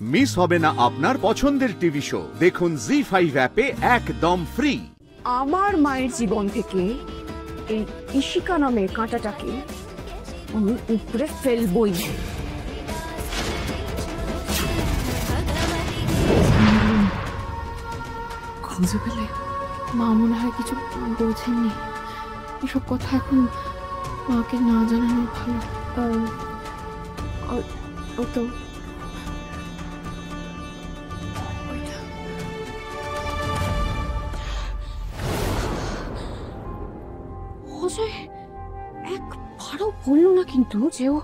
Miss হবে না আপনার পছন্দের টিভি শো, দেখুন জি5 অ্যাপে একদম ফ্রি। আমার মায়ের জীবন থেকে এই ইশিকা নামের কাঁটাটাকে আমি উপরে ফেলবই। খুঁজে পেলে? মা মনে হয় কিছু বোঝেননি। এসব কথা এখন মাকে না জানানো ভালো। ও তো অজয় একবারও বললো না কিন্তু যে ও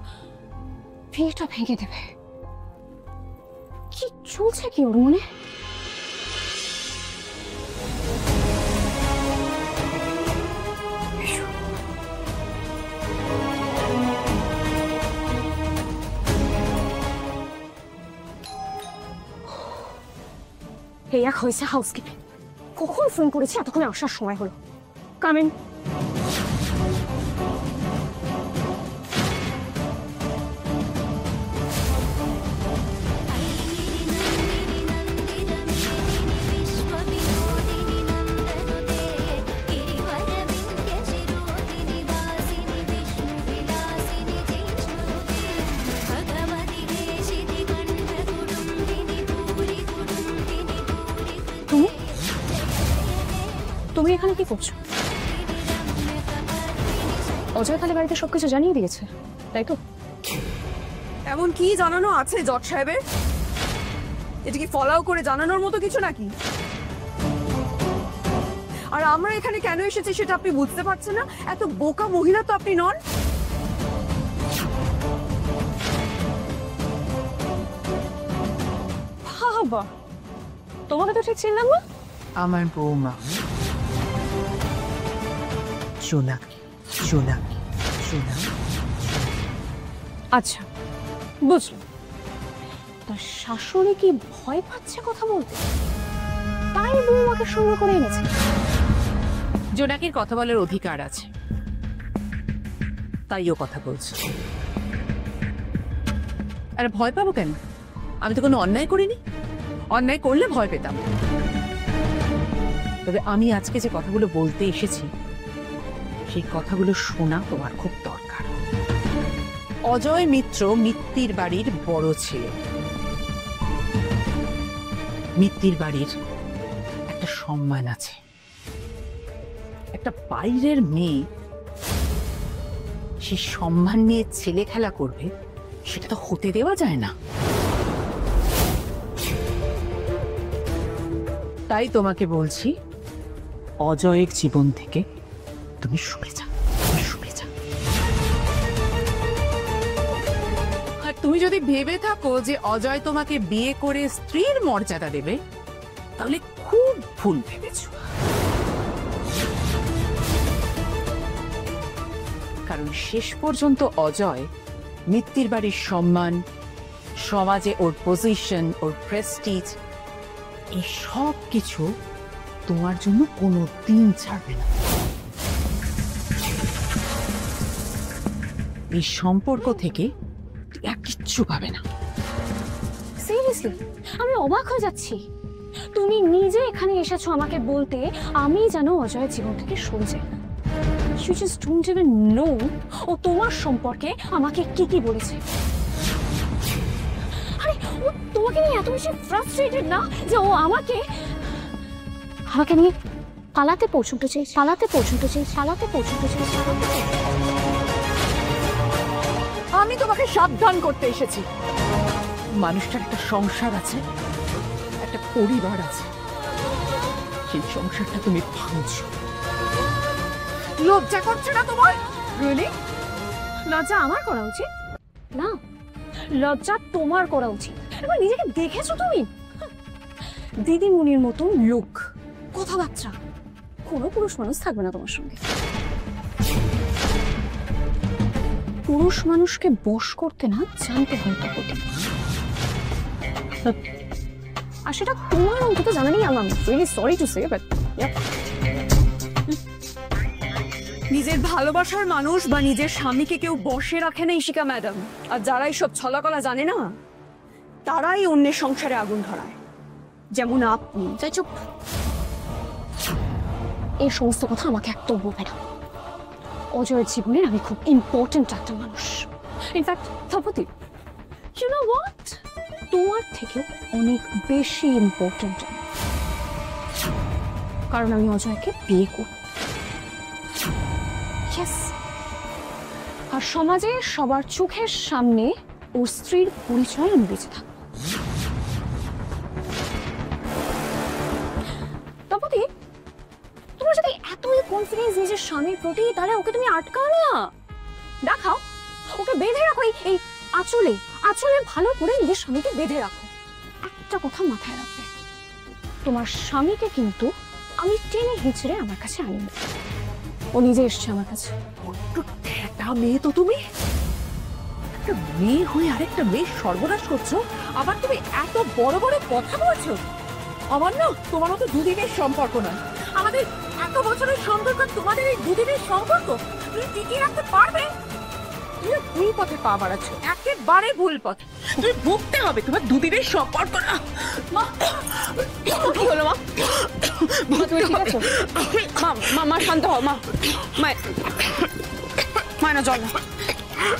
বিয়েটা ভেঙে দেবে। কি চলছে কি ওর মনে? এক হয়েছে হাউসকিপিং। কখন ফোন করেছি? এতক্ষণে আসার সময় হলো। কামিন। তুমি এখানে কি করছো? অজয় তাহলে বাড়িতে সবকিছু জানিয়ে দিয়েছে, তাই তো? এমন কি জানানো আছে জজ সাহেবের? এটা কি ফলাও করে জানানোর মতো কিছু নাকি? আর আমরা এখানে কেন এসেছি সেটা আপনি বুঝতে পারছেন না? এত বোকা মহিলা তো আপনি নন। বাবা, তোমাকে তো ঠিক চিনলাম না। আমার বৌমা সোনাকি। আচ্ছা, বুঝলাম। তার শাশুড়ি কি ভয় পাচ্ছে কথা বলতে, তাই বৌমাকে সঙ্গে করে এনেছে? জোনাকির কথা বলার অধিকার আছে, তাইও কথা বলছে। আরে ভয় পাবো কেন? আমি তো কোনো অন্যায় করিনি। অন্যায় করলে ভয় পেতাম। তবে আমি আজকে যে কথাগুলো বলতে এসেছি সেই কথাগুলো শোনা তোমার খুব দরকার। অজয় মিত্র মিত্তির বাড়ির বড় ছেলে। মিত্তির বাড়ির একটা সম্মান আছে। একটা বাইরের মেয়ে সেই সম্মান নিয়ে ছেলে খেলা করবে, সেটা তো হতে দেওয়া যায় না। তাই তোমাকে বলছি, অজয়ের জীবন থেকে তুমি সরে যাও। আর তুমি যদি ভেবে থাকো যে অজয় তোমাকে বিয়ে করে স্ত্রীর মর্যাদা দেবে, তাহলে খুব ভুল ভেবেছ। কারণ শেষ পর্যন্ত অজয় মিত্তির বাড়ির সম্মান, সমাজে ওর পজিশন, ওর প্রেস্টিজ, এই সব কিছু তোমার জন্য কোনো দিন ছাড়বে না। এই সম্পর্ক থেকে আর কিচ্ছু পাবে না। সিরিয়াসলি আমি অবাক হয়ে যাচ্ছি। তুমি নিজে এখানে এসেছো আমাকে বলতে আমি যেন অজয়ের জীবন থেকে সরে যাই। You just don't even know ও তোমার সম্পর্কে আমাকে কি কি বলেছে। আরে ও তোমাকে নিয়ে এত বেশি ফ্রাস্ট্রেটেড না যে ও আমাকে নিয়ে পালাতে পৌঁছতে চাই। আমি তোমাকে সাবধান করতে এসেছি। মানুষটার একটা সংসার আছে, একটা পরিবার আছে, সেই সংসারটা তুমি ভাঙছো। লজ্জা করছে না তোমার? রিয়েলি? লজ্জা আমার করা উচিত না, লজ্জা তোমার করা উচিত। এবার নিজেকে দেখেছো তুমি? দিদিমণির মতো লোক, কথাবার্তা, কোনো পুরুষ মানুষ থাকবে না তোমার সঙ্গে। পুরুষ মানুষকে বশ করতে না জানতে হয় তো। আর সেটা তোমার অন্তত জানা নেই। আমি really sorry to say, but নিজের ভালোবাসার মানুষ বা নিজের স্বামীকে কেউ বসে রাখে না ইশিকা ম্যাডাম। আর যারা এইসব ছলাকলা জানে না, তারাই অন্যের সংসারে আগুন ধরায়, যেমন আপনি। যাই চুপ, এই সমস্ত কথা আমাকে একদম বলবে না। অজয়ের জীবনের আমি খুব ইম্পর্টেন্ট একটা মানুষ। In fact Tapati, you know what, তোমার থেকেও অনেক বেশি ইম্পর্টেন্ট, কারণ আমি অজয়কে বিয়ে করব। Yes. আর সমাজে সবার চোখের সামনে ওর স্ত্রীর পরিচয় আমি বেঁচে থাকবো। তপতি, তোমার যদি এতই কনফিডেন্স নিজের স্বামীর প্রতি, তাহলে ওকে তুমি আটকাও না, দেখাও, ওকে বেঁধে রাখো, এই আঁচলে আঁচলে ভালো করে নিজের স্বামীকে বেঁধে রাখো। একটা কথা মাথায় রাখবে, তোমার স্বামীকে কিন্তু আমি টেনে হিচড়ে আমার কাছে আনি না, ও নিজে এসছে আমার কাছে। একটা মেয়ে তো তুমি, একটা মেয়ে হয়ে আরেকটা মেয়ে সর্বনাশ করছো, আবার তুমি এত বড় বড় কথা বলছো। আমার না তোমার মতো দুদিনের সম্পর্ক নয়, আমাদের এত বছরের সম্পর্ক, তোমাদের এই দুদিনের সম্পর্ক তুমি টিকিয়ে রাখতে পারবে? তুমি ভুল পথে পা বাড়াচ্ছ, একেবারে ভুল পথ। তুমি ভুগতে হবে, তোমার দুদিনের সম্পর্ক না। মা, কি হলো মা? মা তুমি ঠিক আছো? মা মা মা শান্ত হও মা। মা না জল না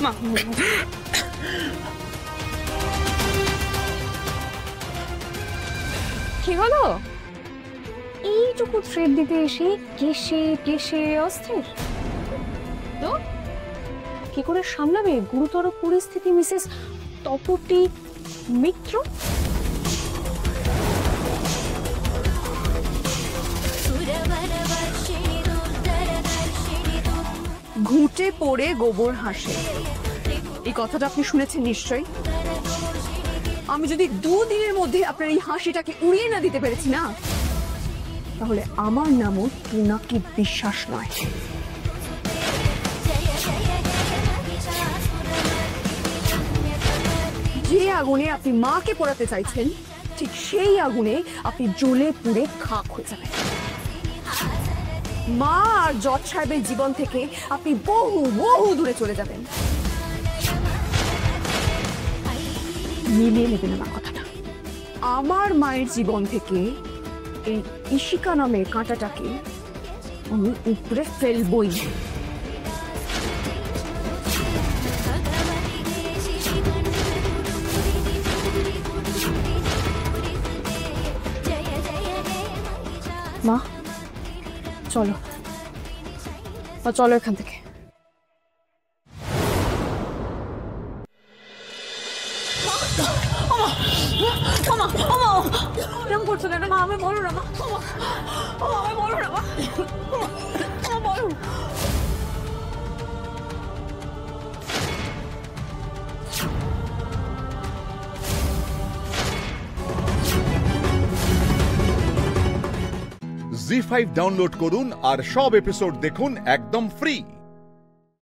মা। কি হলো? এইটুকু থ্রেড দিতে এসে কেশে কেশে অস্থির তো কি করে সামলাবে গুরুতর পরিস্থিতি মিসেস তপতি মিত্র? ঘুঁটে পড়ে গোবর হাসে, এই কথাটা আপনি শুনেছেন নিশ্চয়ই। আমি যদি দুদিনের মধ্যে আপনার এই হাসিটাকে উড়িয়ে না দিতে পেরেছি না, তাহলে আমার নামও পিনাকি বিশ্বাস নয়। যে আগুনে আপনি মাকে পোড়াতে চাইছেন, ঠিক সেই আগুনে আপনি জ্বলে পুড়ে খাক হয়ে যাবেন। মা আর জজ সাহেবের জীবন থেকে আপনি বহু বহু দূরে চলে যাবেন। মিলিয়ে নেবেন আমার কথাটা। আমার মায়ের জীবন থেকে এই ইশিকা নামের কাঁটাটাকে আমি উপরে ফেলবই। মা চলো, চলো এখান থেকে। এরকম করছো কেন মা? আমি বলো না মা, আমি বলো না মা, বলো। জি5 ডাউনলোড করুন আর সব এপিসোড দেখুন একদম ফ্রি।